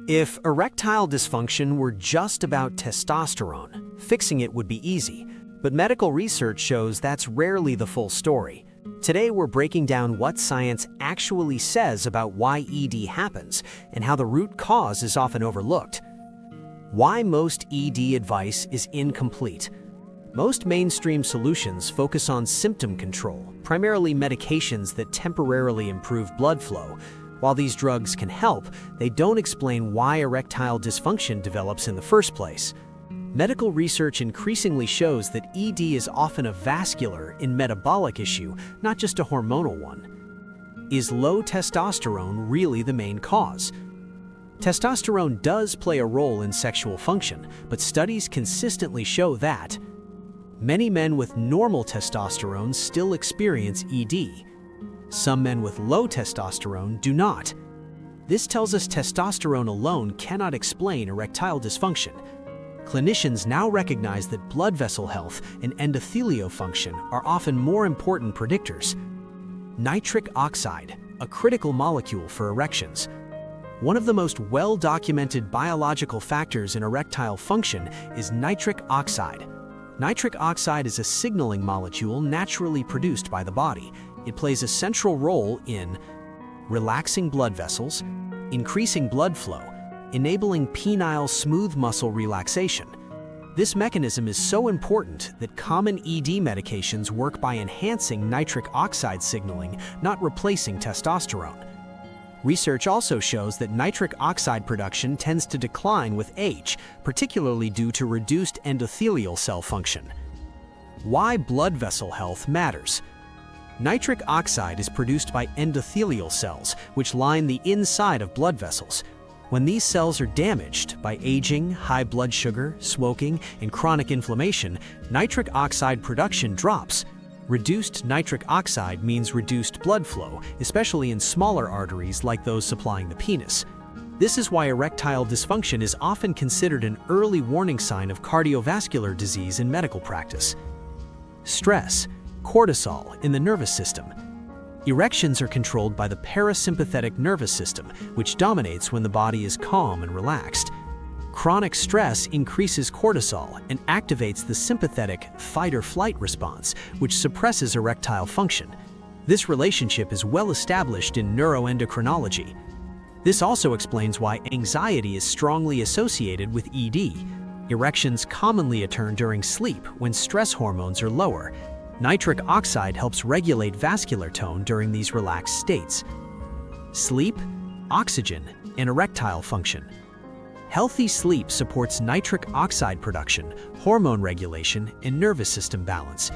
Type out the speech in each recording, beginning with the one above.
If erectile dysfunction were just about testosterone, fixing it would be easy, but medical research shows that's rarely the full story. Today we're breaking down what science actually says about why ED happens and how the root cause is often overlooked. Why most ED advice is incomplete. Most mainstream solutions focus on symptom control, primarily medications that temporarily improve blood flow. While these drugs can help, they don't explain why erectile dysfunction develops in the first place. Medical research increasingly shows that ED is often a vascular and metabolic issue, not just a hormonal one. Is low testosterone really the main cause? Testosterone does play a role in sexual function, but studies consistently show that many men with normal testosterone still experience ED. Some men with low testosterone do not. This tells us testosterone alone cannot explain erectile dysfunction. Clinicians now recognize that blood vessel health and endothelial function are often more important predictors. Nitric oxide, a critical molecule for erections. One of the most well-documented biological factors in erectile function is nitric oxide. Nitric oxide is a signaling molecule naturally produced by the body. It plays a central role in relaxing blood vessels, increasing blood flow, enabling penile smooth muscle relaxation. This mechanism is so important that common ED medications work by enhancing nitric oxide signaling, not replacing testosterone. Research also shows that nitric oxide production tends to decline with age, particularly due to reduced endothelial cell function. Why blood vessel health matters. Nitric oxide is produced by endothelial cells, which line the inside of blood vessels. When these cells are damaged by aging, high blood sugar, smoking, and chronic inflammation, nitric oxide production drops. Reduced nitric oxide means reduced blood flow, especially in smaller arteries like those supplying the penis. This is why erectile dysfunction is often considered an early warning sign of cardiovascular disease in medical practice. Stress. Cortisol in the nervous system. Erections are controlled by the parasympathetic nervous system, which dominates when the body is calm and relaxed. Chronic stress increases cortisol and activates the sympathetic fight-or-flight response, which suppresses erectile function. This relationship is well established in neuroendocrinology. This also explains why anxiety is strongly associated with ED. Erections commonly occur during sleep when stress hormones are lower. Nitric oxide helps regulate vascular tone during these relaxed states. Sleep, oxygen, and erectile function. Healthy sleep supports nitric oxide production, hormone regulation, and nervous system balance.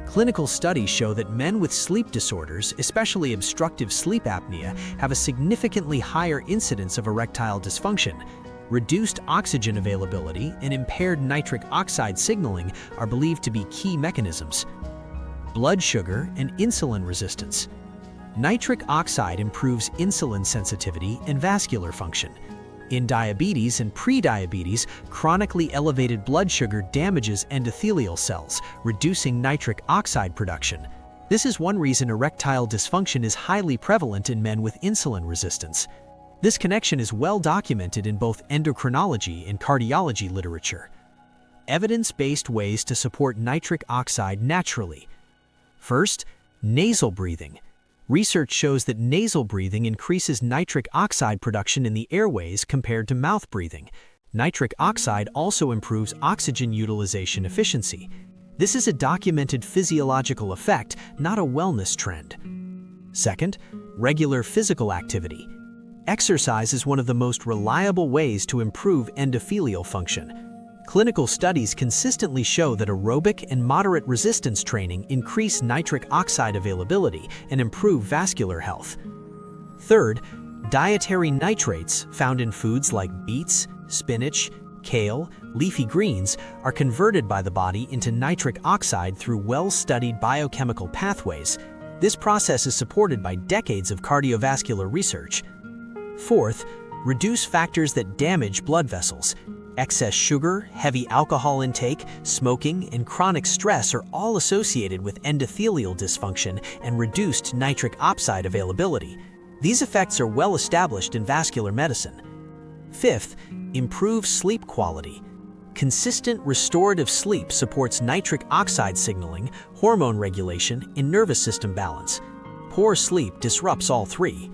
Clinical studies show that men with sleep disorders, especially obstructive sleep apnea, have a significantly higher incidence of erectile dysfunction. Reduced oxygen availability and impaired nitric oxide signaling are believed to be key mechanisms. Blood sugar and insulin resistance. Nitric oxide improves insulin sensitivity and vascular function. In diabetes and prediabetes, chronically elevated blood sugar damages endothelial cells, reducing nitric oxide production. This is one reason erectile dysfunction is highly prevalent in men with insulin resistance. This connection is well documented in both endocrinology and cardiology literature. Evidence-based ways to support nitric oxide naturally. First, nasal breathing. Research shows that nasal breathing increases nitric oxide production in the airways compared to mouth breathing. Nitric oxide also improves oxygen utilization efficiency. This is a documented physiological effect, not a wellness trend. Second, regular physical activity. Exercise is one of the most reliable ways to improve endothelial function. Clinical studies consistently show that aerobic and moderate resistance training increase nitric oxide availability and improve vascular health. Third, dietary nitrates found in foods like beets, spinach, kale, leafy greens are converted by the body into nitric oxide through well-studied biochemical pathways. This process is supported by decades of cardiovascular research. Fourth, reduce factors that damage blood vessels. Excess sugar, heavy alcohol intake, smoking, and chronic stress are all associated with endothelial dysfunction and reduced nitric oxide availability. These effects are well established in vascular medicine. Fifth, improve sleep quality. Consistent restorative sleep supports nitric oxide signaling, hormone regulation, and nervous system balance. Poor sleep disrupts all three.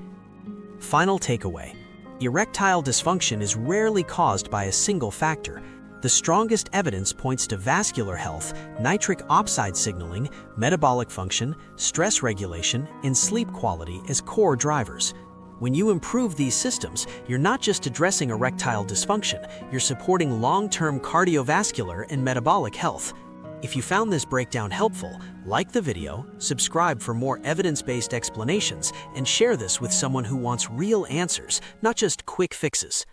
Final takeaway: erectile dysfunction is rarely caused by a single factor. The strongest evidence points to vascular health, nitric oxide signaling, metabolic function, stress regulation, and sleep quality as core drivers. When you improve these systems, you're not just addressing erectile dysfunction, you're supporting long-term cardiovascular and metabolic health. If you found this breakdown helpful, like the video, subscribe for more evidence-based explanations, and share this with someone who wants real answers, not just quick fixes.